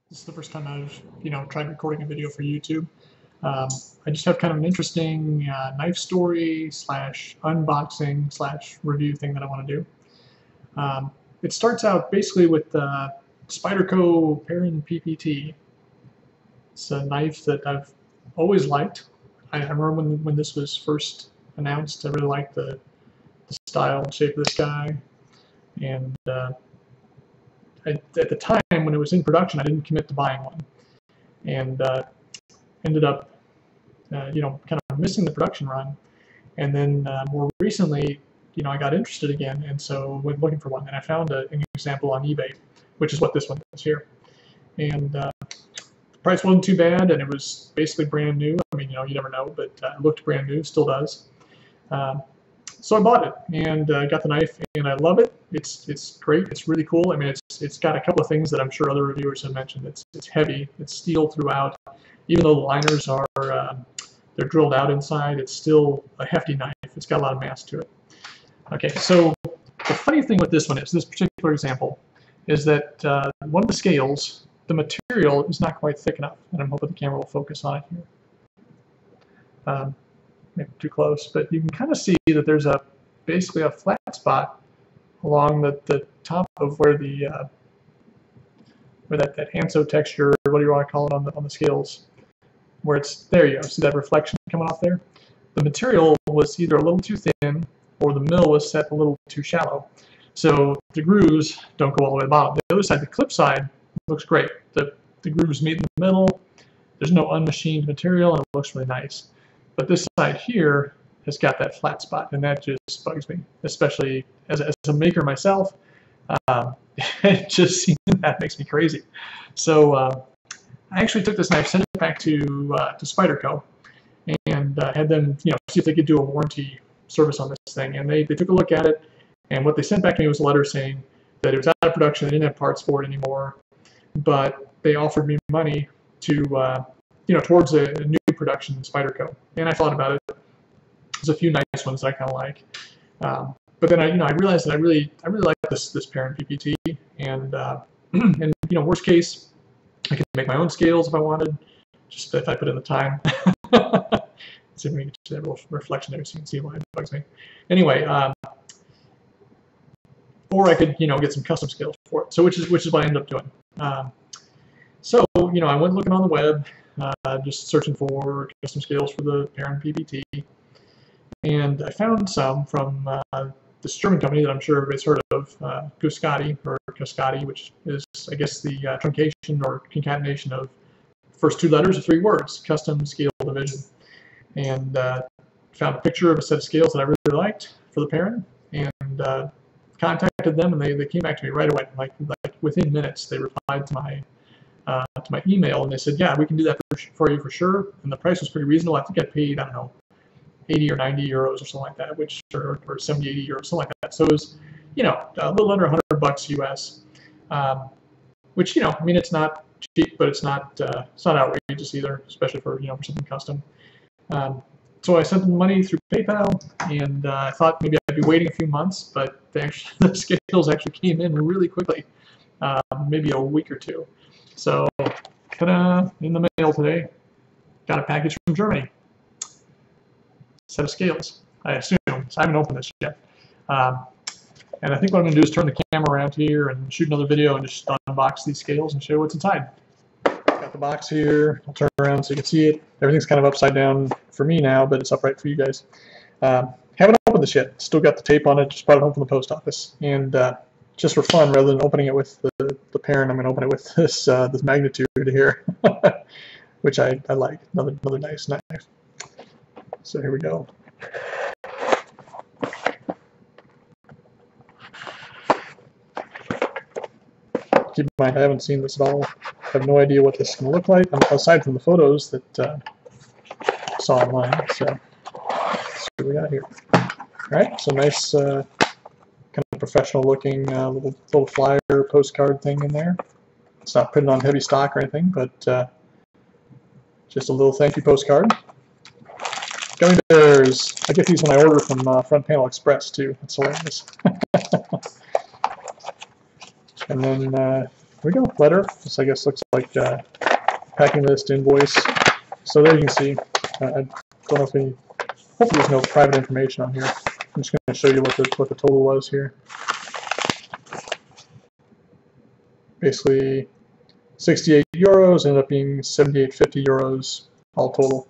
This is the first time I've, tried recording a video for YouTube. I just have kind of an interesting knife story slash unboxing slash review thing that I want to do. It starts out basically with the Spyderco Perrin PPT. It's a knife that I've always liked. I remember when this was first announced, I really liked the style and shape of this guy. And at the time when it was in production, I didn't commit to buying one, and ended up, kind of missing the production run. And then more recently, I got interested again, and so went looking for one, and I found an example on eBay, which is what this one is here. And the price wasn't too bad, and it was basically brand new. I mean, you never know, but it looked brand new, still does. So I bought it and got the knife, and I love it. It's great. It's really cool. I mean, it's got a couple of things that I'm sure other reviewers have mentioned. It's heavy. It's steel throughout. Even though the liners are they're drilled out inside, it's still a hefty knife. It's got a lot of mass to it. Okay, so the funny thing with this one is, this particular example, is that one of the scales, the material is not quite thick enough, and I'm hoping the camera will focus on it here. Maybe too close, but you can kind of see that there's basically a flat spot along the top of where where that anso texture, or what do you want to call it, on the scales, where it's, there you go, see that reflection coming off there? The material was either a little too thin, or the mill was set a little too shallow. So the grooves don't go all the way to the bottom. The other side, the clip side, looks great. The grooves meet in the middle, there's no unmachined material, and it looks really nice. But this side here has got that flat spot, and that just bugs me, especially as a maker myself. It just seems that makes me crazy. So I actually took this knife, sent it back to Spyderco, and had them, see if they could do a warranty service on this thing. And they took a look at it, and what they sent back to me was a letter saying that it was out of production, they didn't have parts for it anymore, but they offered me money to towards a new production in Spyderco. And I thought about it. There's a few nice ones that I kind of like, but then I realized that I really like this Perrin PPT, and and worst case, I could make my own scales if I wanted, just if I put in the time. See if we can get that little reflection there, so you can see why it bugs me. Anyway, or I could get some custom scales for it. So which is what I ended up doing. So I went looking on the web. Just searching for custom scales for the Perrin PPT, and I found some from this German company that I'm sure everybody's heard of, Cuscadi, which is, I guess, the truncation or concatenation of the first two letters of three words, custom scale division. And found a picture of a set of scales that I really liked for the Perrin, and contacted them, and they came back to me right away, like within minutes. They replied to my email, and they said, yeah, we can do that for you for sure. And the price was pretty reasonable. I think I paid, I don't know, 80 or 90 euros or something like that, which, or 70, 80 euros, something like that. So it was, a little under $100 US, which, I mean, it's not cheap, but it's not outrageous either, especially for, for something custom. So I sent them money through PayPal, and I thought maybe I'd be waiting a few months, but the scales actually came in really quickly, maybe a week or two. So, ta-da, in the mail today, got a package from Germany. Set of scales, I assume. So I haven't opened this yet. And I think what I'm going to do is turn the camera around here and shoot another video and just unbox these scales and show you what's inside. Got the box here. I'll turn around so you can see it. Everything's kind of upside down for me now, but it's upright for you guys. Haven't opened this yet. Still got the tape on it. Just brought it home from the post office. And just for fun, rather than opening it with the Perrin, I'm going to open it with this this magnitude here, which I like. Another nice knife. So here we go. Keep in mind, I haven't seen this at all. I have no idea what this is going to look like, aside from the photos that I saw online. So let's see what we got here. All right, so nice. Kind of professional looking little flyer postcard thing in there. It's not printed on heavy stock or anything, but just a little thank you postcard. Gummy bears. I get these when I order from Front Panel Express too. That's hilarious. And then we go, letter. This I guess looks like packing list, invoice. So there you can see. I don't know if any. Hopefully there's no private information on here. I'm just going to show you what the total was here. Basically, 68 euros ended up being 78.50 euros all total.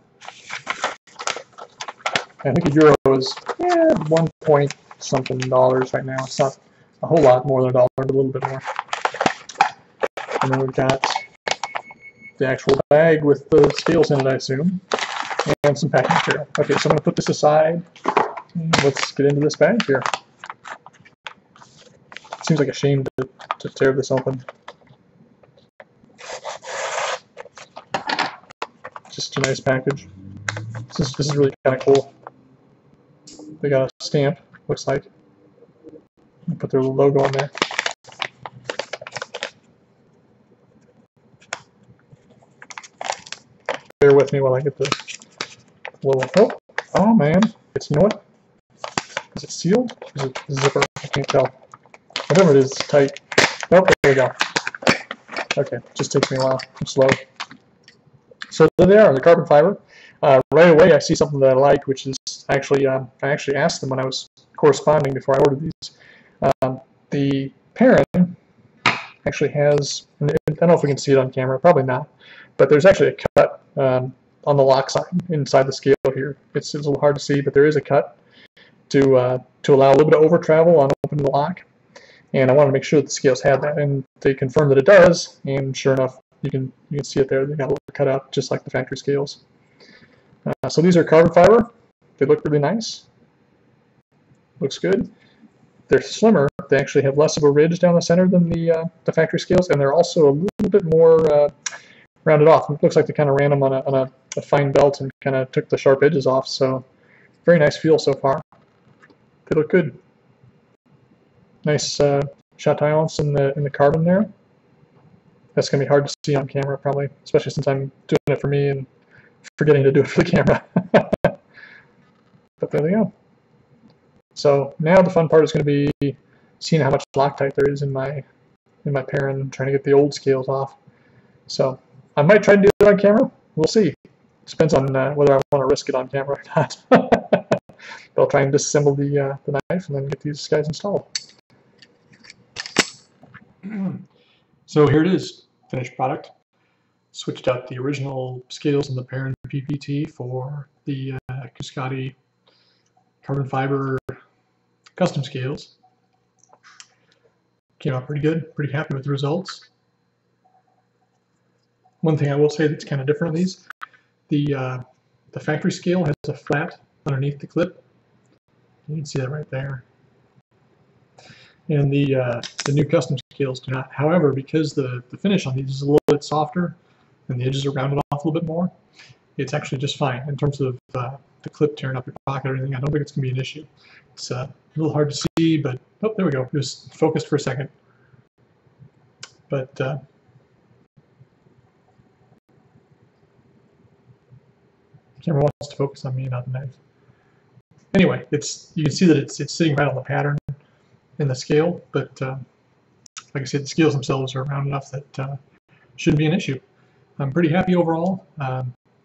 I think a euro is 1 point something dollars right now. It's not a whole lot more than a dollar, but a little bit more. And then we've got the actual bag with the scales in it, I assume, and some packing material. Okay, so I'm going to put this aside. Let's get into this bag here. Seems like a shame to tear this open. Just a nice package. This is really kind of cool. They got a stamp, looks like. Put their logo on there. Bear with me while I get the little. Oh man! You know what? Is it sealed? Is it a zipper? I can't tell. Whatever it is, it's tight. Nope, there we go. Okay, just takes me a while. I'm slow. So there they are, the carbon fiber. Right away, I see something that I like, which is actually I actually asked them when I was corresponding before I ordered these. The Perrin actually has, I don't know if we can see it on camera, probably not, but there's actually a cut on the lock side inside the scale here. It's a little hard to see, but there is a cut to allow a little bit of over travel on opening the lock. And I wanted to make sure that the scales had that, and they confirmed that it does. And sure enough, you can see it there. They got a little cut out just like the factory scales. So these are carbon fiber. They look really nice. Looks good. They're slimmer. They actually have less of a ridge down the center than the factory scales, and they're also a little bit more rounded off. It looks like they kind of ran them on a fine belt and kind of took the sharp edges off. So very nice feel so far. They look good. Nice shot tolerance in the carbon there. That's going to be hard to see on camera probably, especially since I'm doing it for me and forgetting to do it for the camera. But there they go. So now the fun part is going to be seeing how much Loctite there is in my Perrin, trying to get the old scales off. So I might try to do it on camera. We'll see. Depends on whether I want to risk it on camera or not. But I'll try and disassemble the knife and then get these guys installed. So here it is, finished product. Switched out the original scales in the Perrin PPT for the Cuscadi carbon fiber custom scales. Came out pretty good, pretty happy with the results. One thing I will say that's kind of different in these, the factory scale has a flat underneath the clip. You can see that right there. And the new custom scales do not. However, because the finish on these is a little bit softer and the edges are rounded off a little bit more, it's actually just fine in terms of the clip tearing up your pocket or anything. I don't think it's going to be an issue. It's a little hard to see, but oh, there we go. It was focused for a second. But camera wants to focus on me, not the knife. Anyway, you can see that it's sitting right on the pattern in the scale, but like I said, the scales themselves are round enough that shouldn't be an issue. I'm pretty happy overall.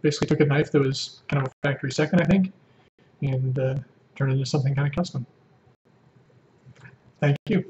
Basically took a knife that was kind of a factory second, I think, and turned it into something kind of custom. Thank you.